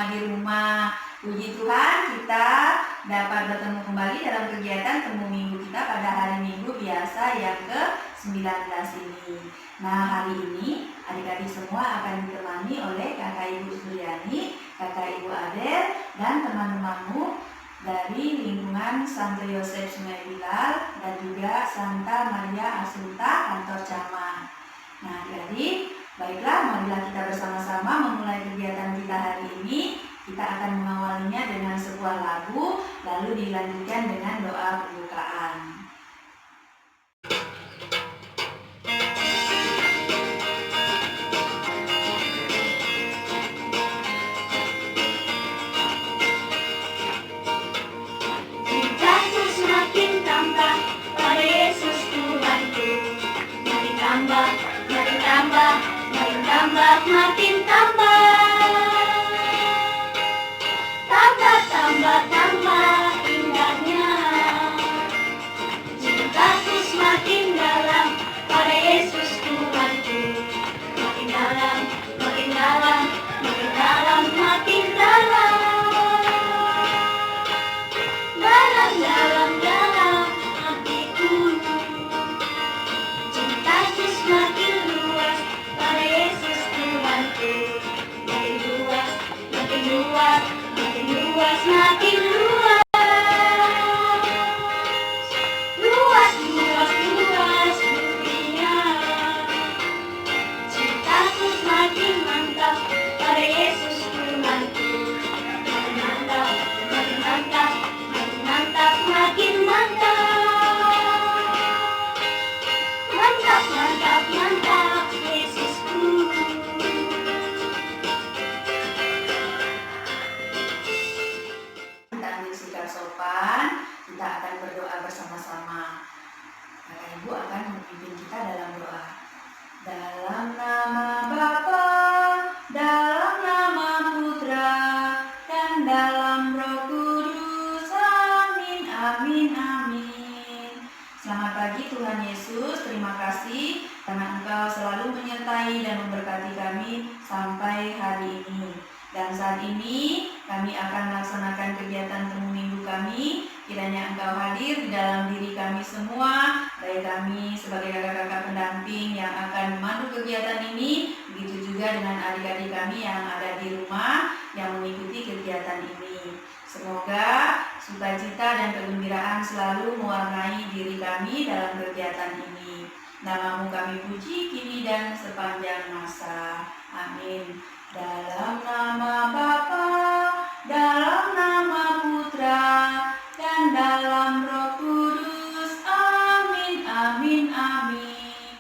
semua di rumah. Puji Tuhan, kita dapat bertemu kembali dalam kegiatan temu minggu kita pada hari Minggu biasa yang ke-19 ini. Nah, hari ini adik-adik semua akan ditemani oleh Kakak Ibu Suryani, Kakak Ibu Adel, dan teman-temanmu dari lingkungan Santo Yosef Sungai Bilal dan juga Santa Maria Asunta kantor camat. Nah, adik-adik, baiklah, marilah kita bersama-sama memulai kegiatan kita hari ini. Kita akan mengawalinya dengan sebuah lagu, lalu dilanjutkan dengan doa pembukaan. Cintaku semakin tambah pada Yesus Tuhanku. Makin tambah, makin tambah, makin tambah, makin tambah. Tambah indahnya. Cintaku semakin dalam pada Yesus Tuhanku. Makin dalam, makin dalam, makin dalam, makin dalam. Dalam hatiku. Cintaku semakin luas pada Yesus Tuhanku. Makin luas, makin luas, makin luas, makin luas. Luas, luas, luas dunia. Cintaku semakin mantap pada Yesus Tuhanku. Makin mantap, makin mantap, makin mantap, makin mantap. Mantap, mantap, mantap, Yesusku. Kita ambil sikap sopan, kita akan berdoa bersama-sama. Kakak Ibu akan memimpin kita dalam doa. Dalam nama Bapa, dalam nama Putra, dan dalam Roh Kudus. Amin, amin, amin. Selamat pagi Tuhan Yesus, terima kasih karena Engkau selalu menyertai dan memberkati kami sampai hari ini. Dan saat ini kami akan melaksanakan kegiatan temu minggu kami. Kiranya Engkau hadir di dalam diri kami semua, baik kami sebagai kakak-kakak pendamping yang akan memandu kegiatan ini, begitu juga dengan adik-adik kami yang ada di rumah yang mengikuti kegiatan ini. Semoga sukacita dan kegembiraan selalu mewarnai diri kami dalam kegiatan ini. Namamu kami puji kini dan sepanjang masa. Amin. Dalam nama Bapa, dalam nama Putra, dan dalam Roh Kudus. Amin, amin, amin.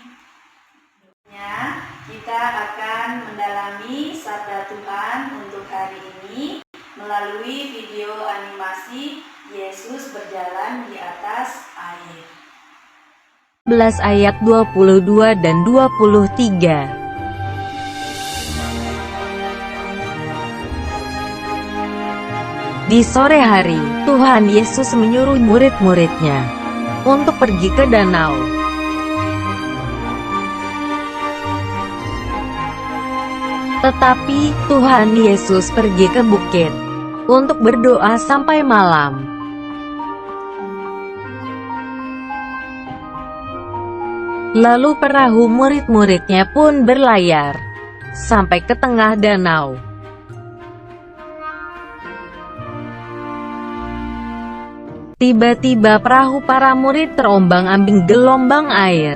Kita akan mendalami sabda Tuhan untuk hari ini melalui video animasi Yesus berjalan di atas air. 11 ayat 22 dan 23. Di sore hari, Tuhan Yesus menyuruh murid-muridnya untuk pergi ke danau. Tetapi, Tuhan Yesus pergi ke bukit untuk berdoa sampai malam. Lalu perahu murid-muridnya pun berlayar sampai ke tengah danau. Tiba-tiba perahu para murid terombang-ambing gelombang air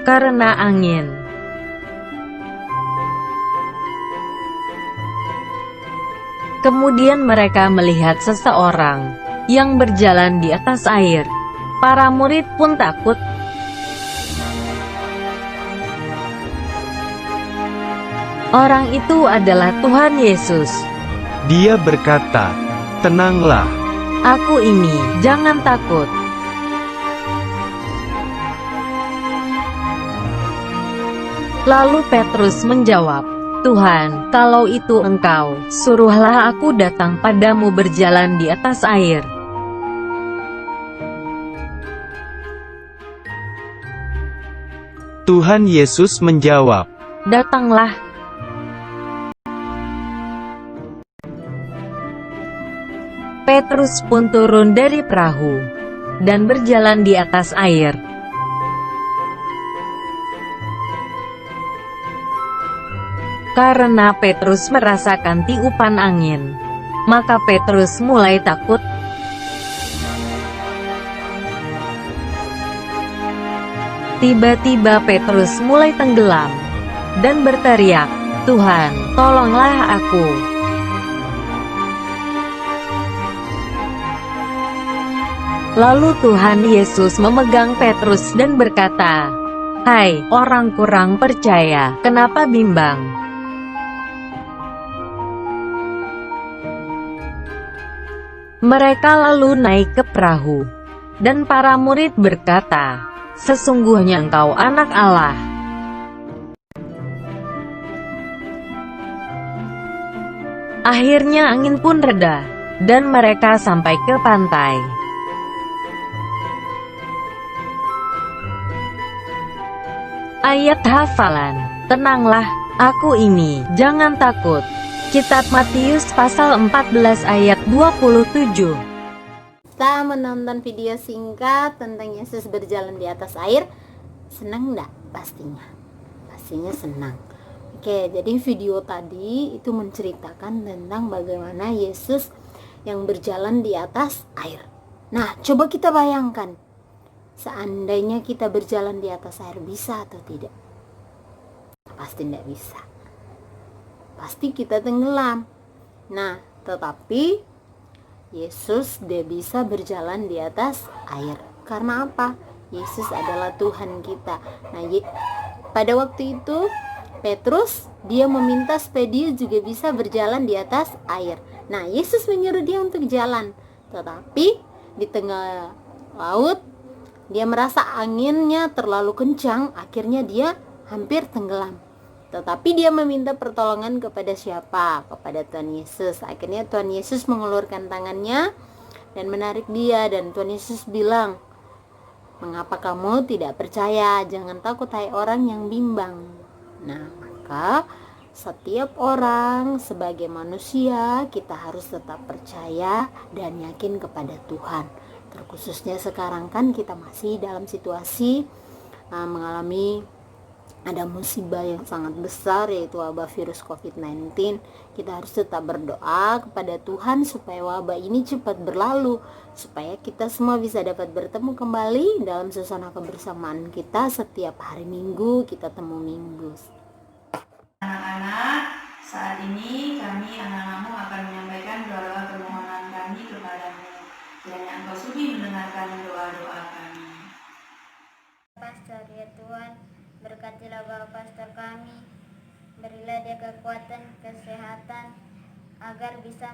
karena angin. Kemudian mereka melihat seseorang yang berjalan di atas air. Para murid pun takut. Orang itu adalah Tuhan Yesus. Dia berkata, "Tenanglah, Aku ini, jangan takut." Lalu Petrus menjawab, "Tuhan, kalau itu Engkau, suruhlah aku datang padamu berjalan di atas air." Tuhan Yesus menjawab, "Datanglah." Petrus pun turun dari perahu dan berjalan di atas air. Karena Petrus merasakan tiupan angin, maka Petrus mulai takut. Tiba-tiba Petrus mulai tenggelam dan berteriak, "Tuhan, tolonglah aku!" Lalu Tuhan Yesus memegang Petrus dan berkata, "Hai, orang kurang percaya, kenapa bimbang?" Mereka lalu naik ke perahu, dan para murid berkata, "Sesungguhnya engkau anak Allah." Akhirnya angin pun reda, dan mereka sampai ke pantai. Ayat hafalan, "Tenanglah, aku ini, jangan takut." Kitab Matius pasal 14 ayat 27. Kita menonton video singkat tentang Yesus berjalan di atas air. Senang enggak? Pastinya senang. Oke, jadi video tadi itu menceritakan tentang bagaimana Yesus yang berjalan di atas air. Nah, coba kita bayangkan, seandainya kita berjalan di atas air, bisa atau tidak? Pasti tidak bisa. Pasti kita tenggelam. Nah, tetapi Yesus dia bisa berjalan di atas air. Karena apa? Yesus adalah Tuhan kita. Nah, pada waktu itu Petrus dia meminta supaya dia juga bisa berjalan di atas air. Nah, Yesus menyuruh dia untuk jalan. Tetapi di tengah laut dia merasa anginnya terlalu kencang, akhirnya dia hampir tenggelam. Tetapi dia meminta pertolongan kepada siapa? Kepada Tuhan Yesus. Akhirnya Tuhan Yesus mengeluarkan tangannya dan menarik dia, dan Tuhan Yesus bilang, "Mengapa kamu tidak percaya? Jangan takut, hai orang yang bimbang." Nah, maka setiap orang sebagai manusia kita harus tetap percaya dan yakin kepada Tuhan. Terkhususnya sekarang kan kita masih dalam situasi mengalami ada musibah yang sangat besar, yaitu wabah virus COVID-19. Kita harus tetap berdoa kepada Tuhan supaya wabah ini cepat berlalu, supaya kita semua bisa dapat bertemu kembali dalam suasana kebersamaan kita setiap hari Minggu, kita temu Minggu. Anak-anak, saat ini kami anak-anakmu akan menyampaikan doa-doa permohonan kami kepadamu. Kiranya engkau sudi mendengarkan doa-doa kami. Pastor, ya Tuhan, berkatilah Bapak Pastor kami, berilah dia kekuatan, kesehatan, agar bisa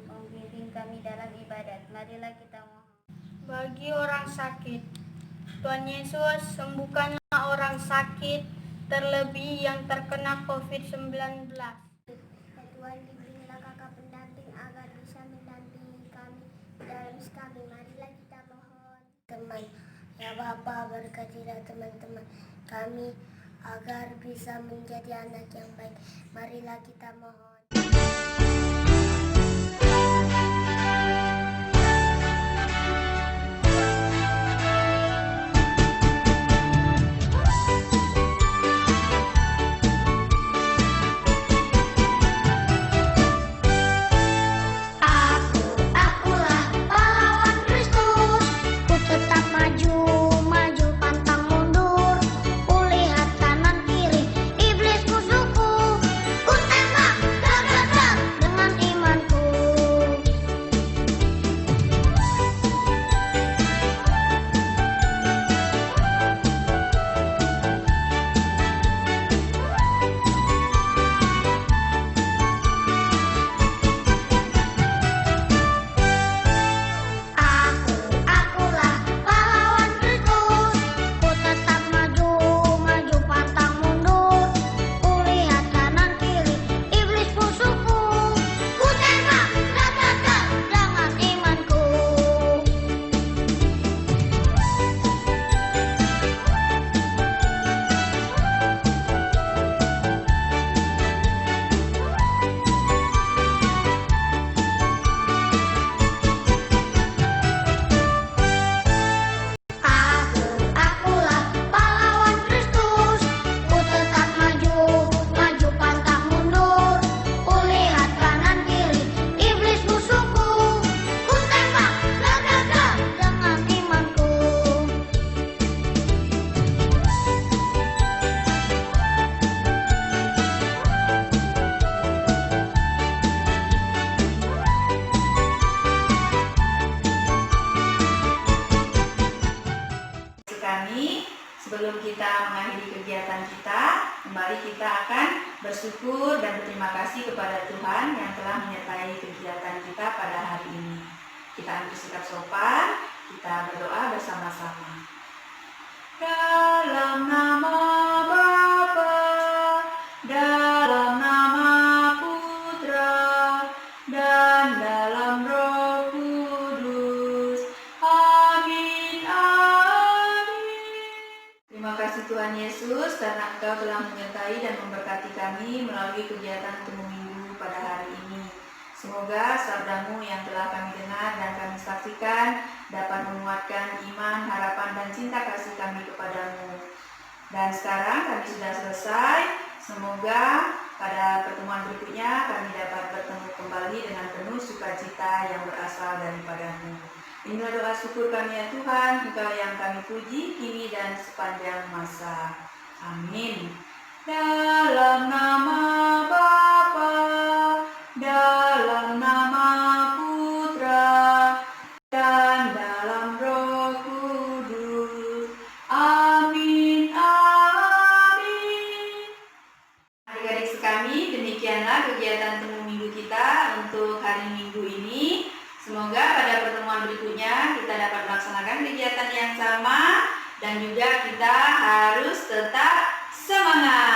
membimbing kami dalam ibadat. Marilah kita mohon. Bagi orang sakit, Tuhan Yesus, sembuhkanlah orang sakit, terlebih yang terkena COVID-19. Ya Tuhan, diberilah kakak pendamping agar bisa mendampingi kami dalam kami. Marilah kita mohon. Teman, ya Bapa, berkatilah teman-teman kami agar bisa menjadi anak yang baik. Marilah kita mohon. Akulah pahlawan Kristus, ku tetap maju, maju pantang mundur, ku lihat kanan kiri, iblis musuhku, ku tembak. kami, sebelum kita mengakhiri kegiatan kita, kembali kita akan bersyukur dan berterima kasih kepada Tuhan yang telah menyertai kegiatan kita pada hari ini. Kita ambil sikap sopan, kita berdoa bersama-sama. Dalam nama Bapa, dalam nama Putra, dan dalam Roh Kudus. Amin, amin. Terima kasih Tuhan Yesus karena Engkau telah menyertai dan memberkati kami melalui kegiatan Temu Minggu pada hari ini. Semoga sabdamu yang telah kami dengar dan kami saksikan dapat menguatkan iman, harapan, dan cinta kasih kami kepadamu. Dan sekarang kami sudah selesai. Semoga pada pertemuan berikutnya kami dapat bertemu kembali dengan penuh sukacita yang berasal daripadamu. Inilah doa syukur kami ya Tuhan, Engkau yang kami puji kini dan sepanjang masa. Amin. Dalam nama Bapa, dalam nama Putra, dan dalam Roh Kudus. Amin, amin. Adik-adik sekami, demikianlah kegiatan Temu Minggu kita untuk hari Minggu ini. Semoga pada pertemuan berikutnya kita dapat melaksanakan kegiatan yang sama dan juga kita harus tetap semangat.